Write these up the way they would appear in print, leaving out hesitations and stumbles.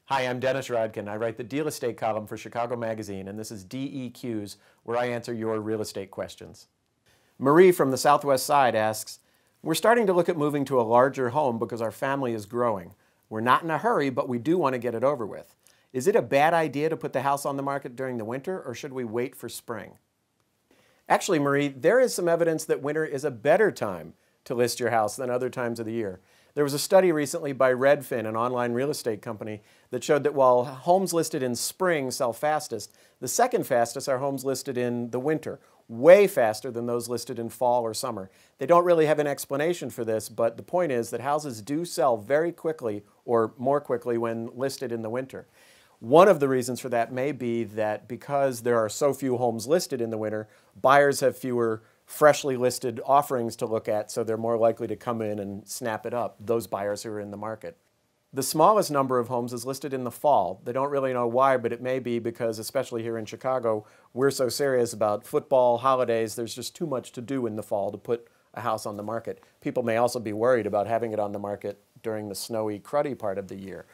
Hi, I'm Dennis Rodkin. I write the Deal Estate column for Chicago Magazine, and this is DEQs, where I answer your real estate questions. Marie from the Southwest Side asks, we're starting to look at moving to a larger home because our family is growing. We're not in a hurry, but we do want to get it over with. Is it a bad idea to put the house on the market during the winter, or should we wait for spring? Actually, Marie, there is some evidence that winter is a better time to list your house than other times of the year. There was a study recently by Redfin, an online real estate company, that showed that while homes listed in spring sell fastest, the second fastest are homes listed in the winter, way faster than those listed in fall or summer. They don't really have an explanation for this, but the point is that houses do sell very quickly or more quickly when listed in the winter. One of the reasons for that may be that because there are so few homes listed in the winter, buyers have fewer freshly listed offerings to look at, so they're more likely to come in and snap it up, those buyers who are in the market. The smallest number of homes is listed in the fall. They don't really know why, but it may be because, especially here in Chicago, we're so serious about football, holidays, there's just too much to do in the fall to put a house on the market. People may also be worried about having it on the market during the snowy, cruddy part of the year.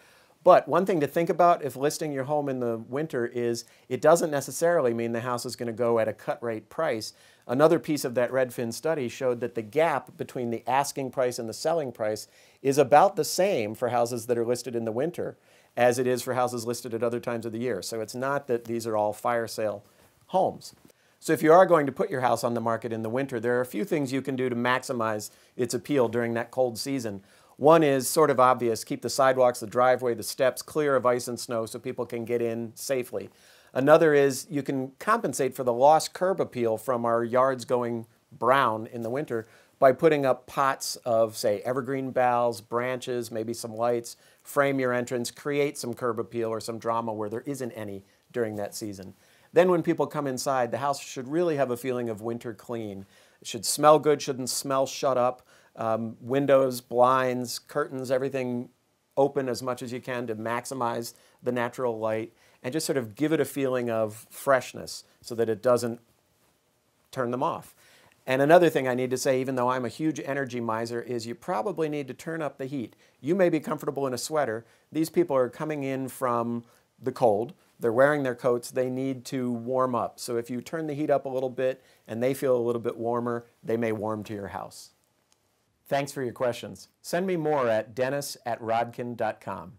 But one thing to think about if listing your home in the winter is it doesn't necessarily mean the house is going to go at a cut rate price. Another piece of that Redfin study showed that the gap between the asking price and the selling price is about the same for houses that are listed in the winter as it is for houses listed at other times of the year. So it's not that these are all fire sale homes. So if you are going to put your house on the market in the winter, there are a few things you can do to maximize its appeal during that cold season. One is sort of obvious: keep the sidewalks, the driveway, the steps clear of ice and snow so people can get in safely. Another is you can compensate for the lost curb appeal from our yards going brown in the winter by putting up pots of, say, evergreen boughs, branches, maybe some lights, frame your entrance, create some curb appeal or some drama where there isn't any during that season. Then when people come inside, the house should really have a feeling of winter clean. It should smell good, shouldn't smell shut up. Windows, blinds, curtains, everything open as much as you can to maximize the natural light and just sort of give it a feeling of freshness so that it doesn't turn them off. And another thing I need to say, even though I'm a huge energy miser, is you probably need to turn up the heat. You may be comfortable in a sweater. These people are coming in from the cold. They're wearing their coats. They need to warm up. So if you turn the heat up a little bit and they feel a little bit warmer, they may warm to your house. Thanks for your questions. Send me more at dennis@rodkin.com.